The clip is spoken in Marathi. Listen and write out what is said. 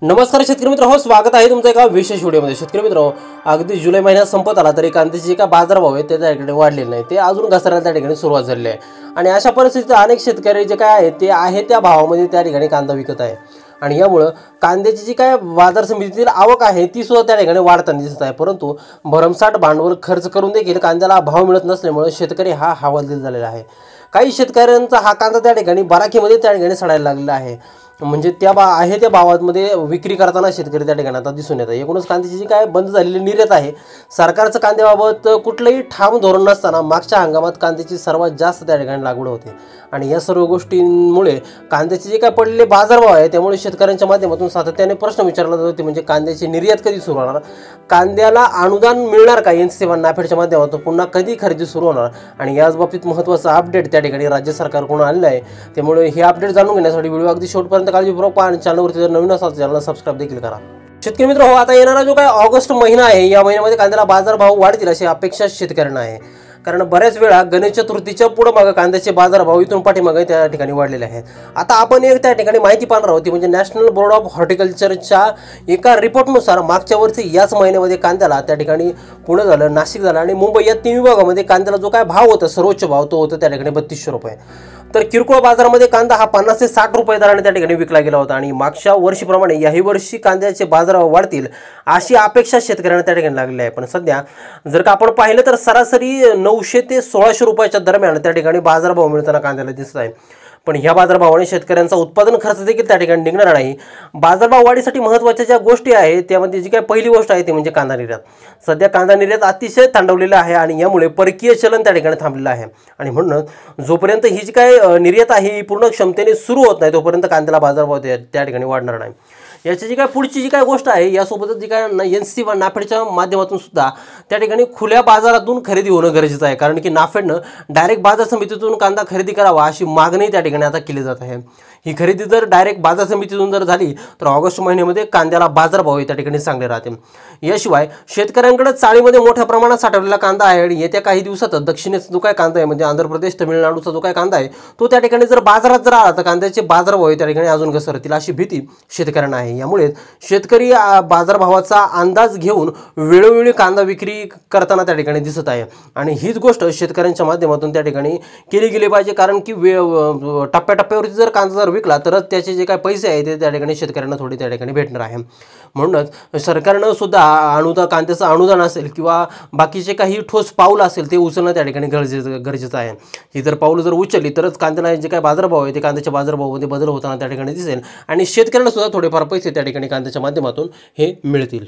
नमस्कार शेतकरी मित्र हो, स्वागत आहे तुमचं एका विशेष व्हिडिओमध्ये। शेतकरी मित्र अगदी जुलै महिन्यात संपत आला तरी कांद्याचे जे काय बाजारभाव आहे ते त्या ठिकाणी वाढलेले नाही, ते अजून घसरायला त्या ठिकाणी सुरुवात झालेली आहे। आणि अशा परिस्थितीत अनेक शेतकरी जे काय आहे त्या भावामध्ये त्या ठिकाणी कांदा विकत आहे। आणि यामुळे कांद्याची जी काय बाजार समितीतील आवक आहे ती सुद्धा त्या ठिकाणी वाढताना दिसत आहे। परंतु भरमसाठ भांडवल खर्च करून देखील कांद्याला भाव मिळत नसल्यामुळे शेतकरी हा हवालदिल झालेला आहे। काही शेतकऱ्यांचा हा कांदा त्या ठिकाणी बराकीमध्ये त्या ठिकाणी सडायला लागलेला आहे, म्हणजे त्या भावामध्ये विक्री करताना शेतकरी त्या ठिकाणी आता दिसून येतात। एकूणच कांद्याची जी काय बंद झालेली निर्यात आहे, सरकारचं कांद्याबाबत कुठलंही ठाम धोरण नसताना मागच्या हंगामात कांद्याची सर्वात जास्त त्या ठिकाणी लागवड होते। आणि या सर्व गोष्टींमुळे कांद्याचे जे काय पडलेले बाजारभाव आहे त्यामुळे शेतकऱ्यांच्या माध्यमातून सातत्याने प्रश्न विचारला जातो ते म्हणजे कांद्याची निर्यात कधी सुरू होणार, कांद्याला अनुदान मिळणार का, एनसीसी नाफेडच्या माध्यमातून पुन्हा कधी खरेदी सुरू होणार। आणि याच बाबतीत महत्त्वाचं अपडेट त्या ठिकाणी राज्य सरकारकडून आलेलं आहे। त्यामुळे हे अपडेट जाणून घेण्यासाठी व्हिडिओ अगदी शेवटपर्यंत काळजीपूर्वक पहा आणि चॅनलवरती जर नवीन असाल तर चॅनलला सबस्क्राइब देखील करा। शेतकरी मित्र हो, आता येणारा जो काय ऑगस्ट महिना आहे या महिन्यामध्ये कांद्याला बाजारभाव वाढतील अशी अपेक्षा शेतकऱ्यांना आहे। कारण बऱ्याच वेळा गणेश चतुर्थीच्या पुढे मागे कांद्याचे बाजारभाव इथून पाठीमागे त्या ठिकाणी वाढलेले आहेत। आता आपण एक त्या ठिकाणी माहिती पाहणार आहोत म्हणजे नॅशनल बोर्ड ऑफ हॉर्टिकल्चरच्या एका रिपोर्टनुसार मागच्या वर्षी याच महिन्यामध्ये कांद्याला त्या ठिकाणी पुणे झालं, नाशिक झालं आणि मुंबई या तीन विभागामध्ये कांद्याला जो काय भाव होता सर्वोच्च भाव तो होता त्या ठिकाणी 3200 रुपये। तर किरकोळ बाजारामध्ये कांदा हा 50 ते 60 रुपये दराने त्या ठिकाणी विकला गेला होता। आणि मागच्या वर्षीप्रमाणे याही वर्षी कांद्याचे बाजारभाव वाढतील अशी अपेक्षा शेतकऱ्यांना त्या ठिकाणी लागलेली आहे। पण सध्या जर का आपण पाहिलं तर सरासरी 900 ते 1600 रुपयाच्या दरम्यान त्या ठिकाणी बाजारभाव मिळताना कांद्याला दिसत आहे। पण ह्या बाजारभावाने शेतकऱ्यांचा उत्पादन खर्च देखील त्या ठिकाणी निघणार नाही। बाजारभाव वाढीसाठी महत्त्वाच्या ज्या गोष्टी आहेत त्यामध्ये जी काय पहिली गोष्ट आहे ती म्हणजे कांदा निर्यात। सध्या कांदा निर्यात अतिशय थंडावलेला आहे आणि यामुळे परकीय चलन त्या ठिकाणी थांबलेलं आहे। आणि म्हणून जोपर्यंत ही जी काय निर्यात आहे ही पूर्ण क्षमतेने सुरू होत नाही तोपर्यंत कांद्याला बाजारभाव त्या ठिकाणी वाढणार नाही। याची जी काय पुढची जी काय गोष्ट आहे यासोबतच जी काय एनसीसी व नाफेडच्या माध्यमातून सुद्धा त्या ठिकाणी खुल्या बाजारातून खरेदी होणं गरजेचं आहे। कारण की नाफेडनं डायरेक्ट बाजार समितीतून कांदा खरेदी करावा अशी मागणी त्या ठिकाणी आता केली जात आहे। ही खरेदी जर डायरेक्ट बाजार समितीतून जर झाली तर ऑगस्ट महिन्यामध्ये कांद्याला बाजारभाव त्या ठिकाणी चांगले राहतील। याशिवाय शेतकऱ्यांकडे चाळीमध्ये मोठ्या प्रमाणात साठवलेला कांदा आहे आणि येत्या काही दिवसातच दक्षिणेचा जो काय कांदा आहे म्हणजे आंध्र प्रदेश तामिळनाडूचा जो काय कांदा आहे तो त्या ठिकाणी जर बाजारात जर आला तर कांद्याचे बाजारभाव त्या ठिकाणी अजून घसरतील अशी भीती शेतकऱ्यांना आहे। यामुळे शेतकरी बाजारभावाचा अंदाज घेऊन वेळोवेळी कांदा विक्री करताना त्या ठिकाणी दिसत आहे। आणि हीच गोष्ट शेतकऱ्यांच्या माध्यमातून त्या ठिकाणी केली गेली पाहिजे, कारण की टप्प्याटप्प्यावरती जर कांदा जर विकला तरच त्याचे जे काही पैसे आहेत ते त्या ठिकाणी शेतकऱ्यांना थोडी त्या ठिकाणी भेटणार आहे। म्हणूनच सरकारनं सुद्धा कांद्याचं अनुदान असेल किंवा बाकीचे काही ठोस पाऊल असेल ते उचलणं त्या ठिकाणी गरजेचं आहे। ही जर पाऊल जर उचलली तरच कांद्याला जे काय बाजारभाव आहे ते कांद्याच्या बाजारभावामध्ये बदल होताना त्या ठिकाणी दिसेल आणि शेतकऱ्यांना सुद्धा थोडेफार पैसे त्या ठिकाणी कांद्याच्या माध्यमातून हे मिळतील।